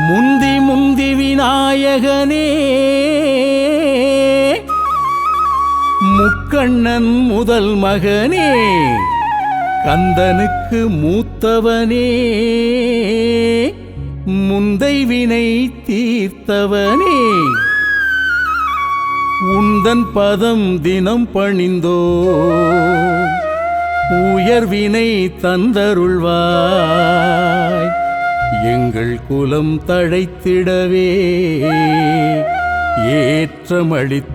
முந்தி முந்தி விநாயகனே முக்கண்ணன் முதல் மகனே கந்தனுக்கு மூத்தவனே முந்தை வினை தீர்த்தவனே உந்தன் பதம் தினம் பணிந்தோ உயர்வினை தந்தருள்வாய் எங்கள் குலம் தழைத்திடவே ஏற்றமளித்திடுவாய்.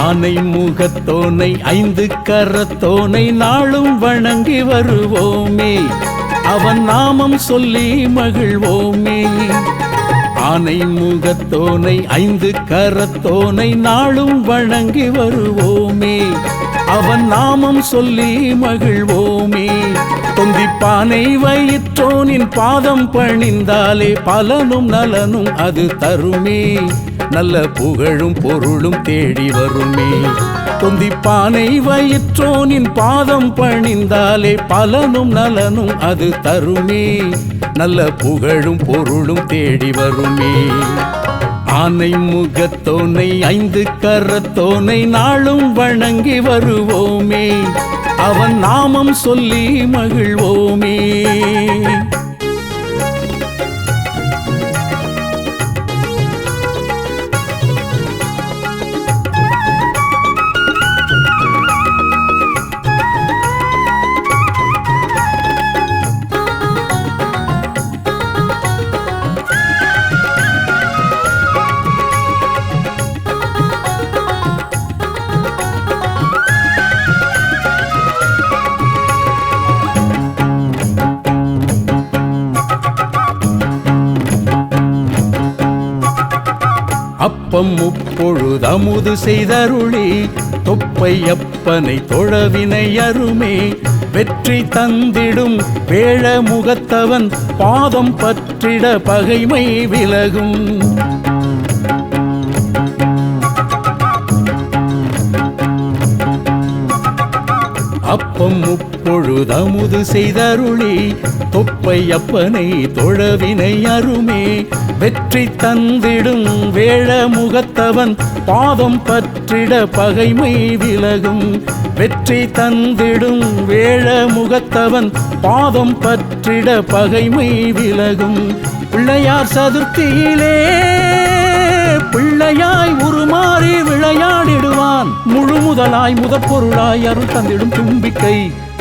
ஆனை முகத்தோனை ஐந்து கரத்தோனை நாளும் வணங்கி வருவோமே அவன் நாமம் சொல்லி மகிழ்வோமே. ஆனை முகத்தோனை ஐந்து கரத்தோனை நாளும் வணங்கி வருவோமே அவன் நாமம் சொல்லி மகிழ்வோமே. தொந்திப்பானை வயிற்றோனின் பாதம் பணிந்தாலே பலனும் நலனும் அது தருமே நல்ல புகழும் பொருளும் தேடி வருமே. தொந்திப்பானை வயிற்றோனின் பாதம் பணிந்தாலே பலனும் நலனும் அது தருமே நல்ல புகழும் பொருளும் தேடி வருமே. ஆனை முகத்தோனை ஐந்து கரத்தோனை நாளும் வணங்கி வருவோமே அவன் நாமம் சொல்லி மகிழ்வோமே. அப்பம் முப்பொழுது அமுது செய்தருளி தொப்பை அப்பனை தொழவினை அருமே வெற்றி தந்திடும் வேழ முகத்தவன் பாதம் பற்றிட பகைமை விலகும். அப்பம் முப்பொழுது அமுது செய்தருளி தொப்பை அப்பனை தொழவினை அருமே வெற்றி தந்திடும் வேழ முகத்தவன் பாதம் பற்றிட பகைமை விலகும். வெற்றி தந்திடும் வேழ முகத்தவன் பாதம் பற்றிட பகைமை விலகும். பிள்ளையார் சதுர்த்தியிலே பிள்ளையாய் உருமாறி விளையாடிடுவான் முழு முதலாய் முதற்பொருளாய் அருள் தந்திடும் தும்பிக்கை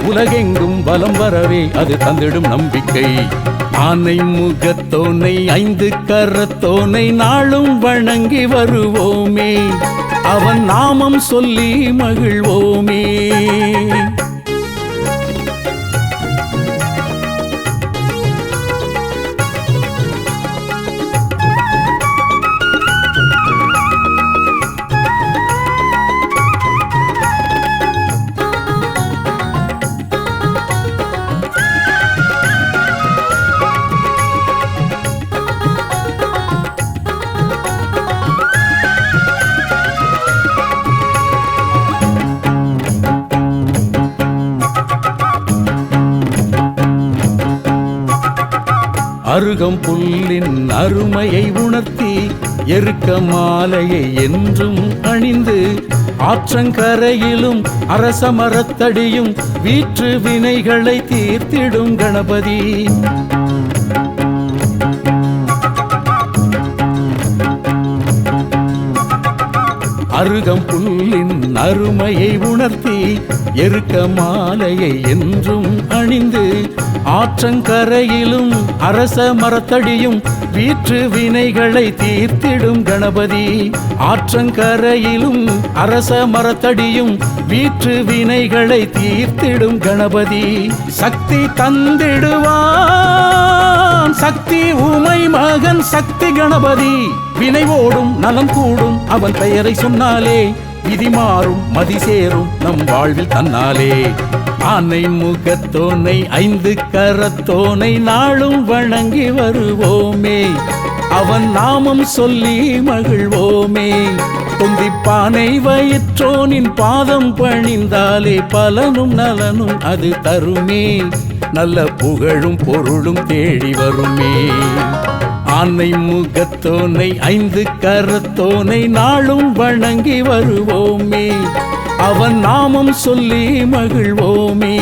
உலகெங்கும் பலம் வரவே அது தந்திடும் நம்பிக்கை. ஆனை முகத்தோனை ஐந்து கரத்தோனை நாளும் வணங்கி வருவோமே அவன் நாமம் சொல்லி மகிழ்வோமே. அருகம் புல்லின் அருமையை உணர்த்தி எருக்க மாலையை என்றும் அணிந்து ஆற்றங்கரையிலும் அரச மரத்தடியும் வீற்று வினைகளை தீர்த்திடும் கணபதி. அருகம் புல்லின் அருமையை உணர்த்தி எருக்க மாலையை என்றும் அணிந்து ஆற்றங்கரையிலும் அரச மரத்தடியும் வீற்று வினைகளை தீர்த்திடும் கணபதி. ஆற்றங்கரையிலும் அரச மரத்தடியும் வீற்று வினைகளை தீர்த்திடும் கணபதி. சக்தி தந்திடுவான் சக்தி உமை மகன் சக்தி கணபதி. வினைவோடும் நலம் கூடும் அவன் பெயரை சொன்னாலே விதி மாறும் மதி சேரும் நம் வாழ்வில் தன்னாலே. ஆனை முகத்தோனை ஐந்து கரத்தோனை நாளும் வணங்கி வருவோமே, அவன் நாமம் சொல்லி மகிழ்வோமே. தொந்திப்பானை வயிற்றோனின் பாதம் பணிந்தாலே பலனும் நலனும் அது தருமே, நல்ல புகழும் பொருளும் தேடி வருமே. ஆனை முகத்தோனை ஐந்து கரத்தோனை நாளும் வணங்கி வருவோமே, அவன் நாமம் சொல்லி மகிழ்வோமே.